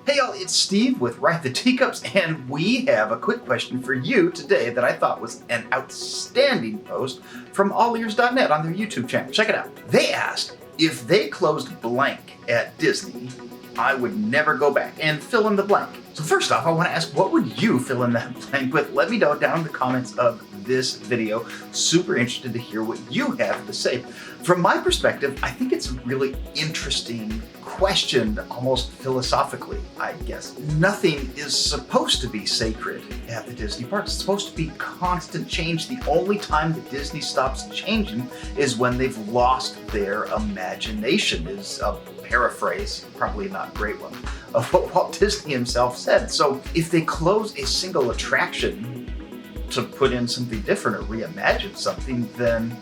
Hey y'all, it's Steve with Ride the Teacups, and we have a quick question for you today that I thought was an outstanding post from allears.net on their YouTube channel. Check it out. They asked, if they closed blank at Disney, I would never go back, and fill in the blank. So first off, I want to ask, what would you fill in that blank with? Let me know down in the comments of this video. Super interested to hear what you have to say. From my perspective, I think it's a really interesting question, almost philosophically, I guess. Nothing is supposed to be sacred at the Disney parks. It's supposed to be constant change. The only time that Disney stops changing is when they've lost their imagination, is a paraphrase, probably not a great one, of what Walt Disney himself said. So if they close a single attraction to put in something different or reimagine something, then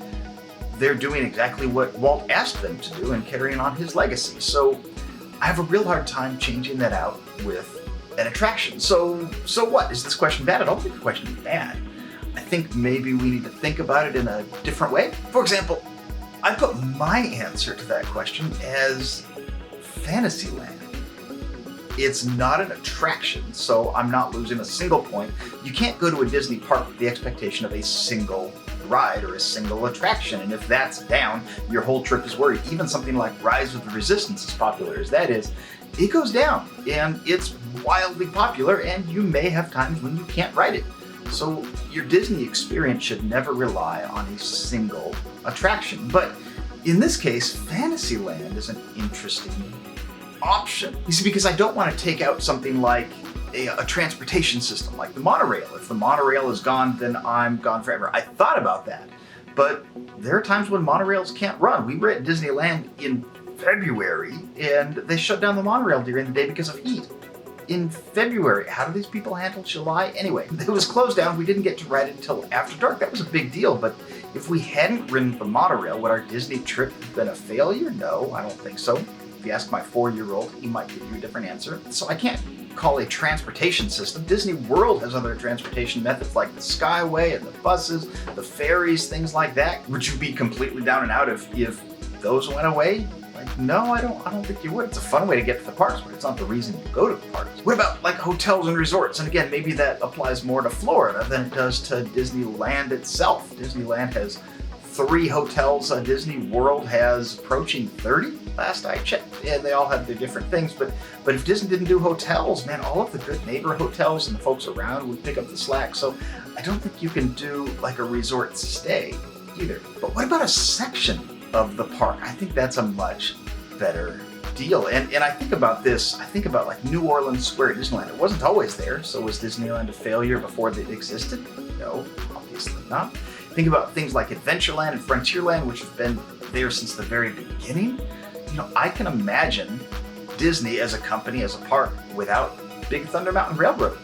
they're doing exactly what Walt asked them to do and carrying on his legacy. So I have a real hard time changing that out with an attraction. So what? Is this question bad? I don't think the question is bad. I think maybe we need to think about it in a different way. For example, I put my answer to that question as Fantasyland. It's not an attraction, so I'm not losing a single point. You can't go to a Disney park with the expectation of a single ride or a single attraction, and if that's down, your whole trip is worried. Even something like Rise of the Resistance, as popular as that is, it goes down, and it's wildly popular, and you may have times when you can't ride it. So your Disney experience should never rely on a single attraction. But in this case, Fantasyland is an interesting option. You see, because I don't want to take out something like a transportation system like the monorail. If the monorail is gone, then I'm gone forever. I thought about that, but there are times when monorails can't run. We were at Disneyland in February and they shut down the monorail during the day because of heat. In February, how do these people handle July? Anyway, it was closed down. We didn't get to ride it until after dark. That was a big deal, but if we hadn't ridden the monorail, would our Disney trip have been a failure? No, I don't think so. If you ask my 4-year-old, he might give you a different answer. So I can't call a transportation system. Disney World has other transportation methods like the Skyway and the buses, the ferries, things like that. Would you be completely down and out if those went away? Like, no, I don't think you would. It's a fun way to get to the parks, but it's not the reason you go to the parks. What about like hotels and resorts? And again, maybe that applies more to Florida than it does to Disneyland itself. Disneyland has 3 hotels. Disney World has approaching 30 last I checked, and they all have their different things. But if Disney didn't do hotels, man, all of the good neighbor hotels and the folks around would pick up the slack. So I don't think you can do like a resort stay either. But what about a section of the park? I think that's a much better deal. And I think about this, I think about like New Orleans Square at Disneyland. It wasn't always there, so was Disneyland a failure before it existed? No, obviously not. Think about things like Adventureland and Frontierland, which have been there since the very beginning. You know, I can imagine Disney as a company, as a park, without Big Thunder Mountain Railroad.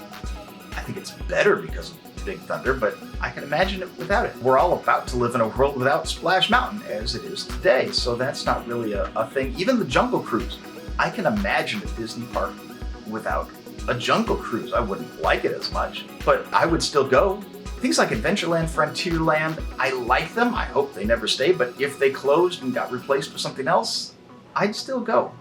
I think it's better because of Big Thunder, but I can imagine it without it. We're all about to live in a world without Splash Mountain, as it is today, so that's not really a thing. Even the Jungle Cruise, I can imagine a Disney park without a Jungle Cruise. I wouldn't like it as much, but I would still go. Things like Adventureland, Frontierland, I like them. I hope they never stay, but if they closed and got replaced with something else, I'd still go.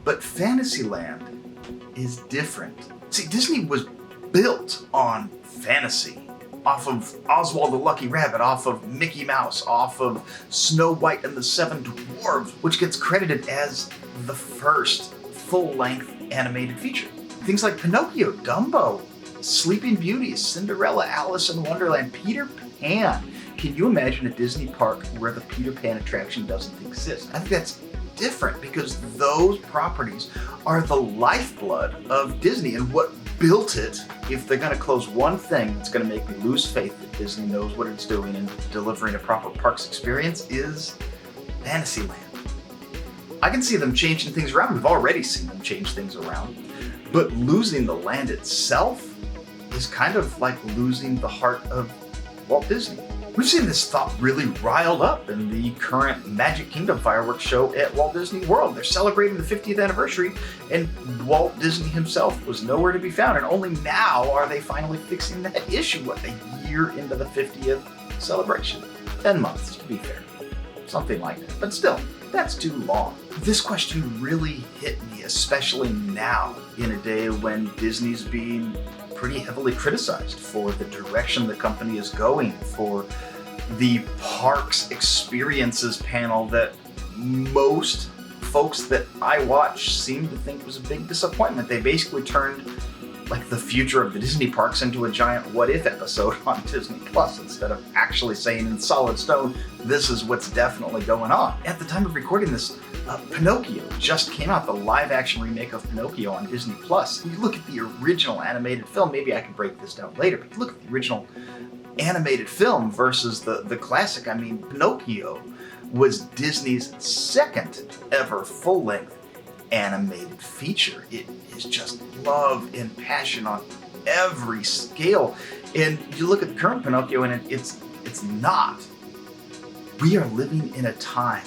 But Fantasyland is different. See, Disney was built on fantasy, off of Oswald the Lucky Rabbit, off of Mickey Mouse, off of Snow White and the 7 Dwarfs, which gets credited as the first full-length animated feature. Things like Pinocchio, Dumbo, Sleeping Beauty, Cinderella, Alice in Wonderland, Peter Pan. Can you imagine a Disney park where the Peter Pan attraction doesn't exist? I think that's different because those properties are the lifeblood of Disney, and what built it. If they're going to close one thing that's going to make me lose faith that Disney knows what it's doing and delivering a proper parks experience is Fantasyland. I can see them changing things around. We've already seen them change things around, but losing the land itself is kind of like losing the heart of Walt Disney. We've seen this thought really riled up in the current Magic Kingdom fireworks show at Walt Disney World. They're celebrating the 50th anniversary, and Walt Disney himself was nowhere to be found. And only now are they finally fixing that issue, a year into the 50th celebration. 10 months, to be fair. something like that. But still, that's too long. This question really hit me, especially now in a day when Disney's being pretty heavily criticized for the direction the company is going, for the parks experiences panel that most folks that I watch seem to think was a big disappointment. They basically turned like the future of the Disney parks into a giant what if episode on Disney Plus instead of actually saying in solid stone, this is what's definitely going on. At the time of recording this, Pinocchio just came out, the live action remake of Pinocchio on Disney Plus. You look at the original animated film, maybe I can break this down later, but look at the original animated film versus the classic. I mean, Pinocchio was Disney's second ever full-length animated feature. It is just love and passion on every scale. And you look at the current Pinocchio and it's not. We are living in a time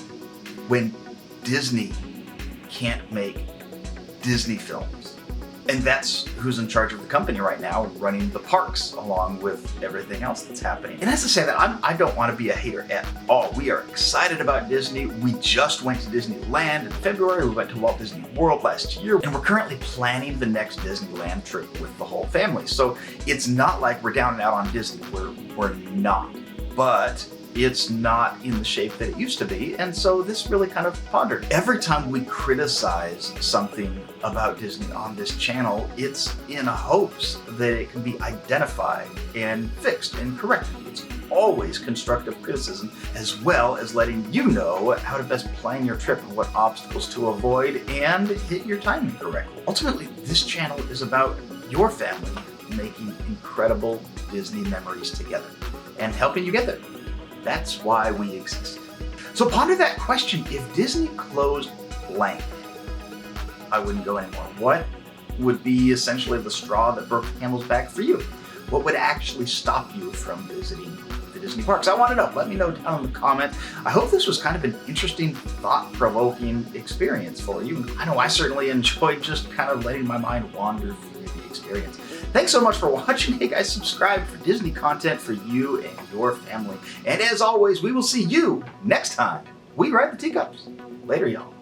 when Disney can't make Disney films. And that's who's in charge of the company right now, running the parks along with everything else that's happening. And as I say that, I don't want to be a hater at all. We are excited about Disney. We just went to Disneyland in February. We went to Walt Disney World last year, and we're currently planning the next Disneyland trip with the whole family. So it's not like we're down and out on Disney. We're not. But it's not in the shape that it used to be, and so this really kind of pondered. Every time we criticize something about Disney on this channel, it's in hopes that it can be identified and fixed and corrected. It's always constructive criticism, as well as letting you know how to best plan your trip and what obstacles to avoid and hit your timing correctly. Ultimately, this channel is about your family making incredible Disney memories together and helping you get there. That's why we exist. So ponder that question. If Disney closed blank, I wouldn't go anymore. What would be essentially the straw that broke the camel's back for you? What would actually stop you from visiting the Disney parks? I want to know. Let me know down in the comment. I hope this was kind of an interesting, thought-provoking experience for you. I know I certainly enjoyed just kind of letting my mind wander through the experience. Thanks so much for watching. Hey guys, subscribe for Disney content for you and your family. And as always, we will see you next time we ride the Teacups. Later, y'all.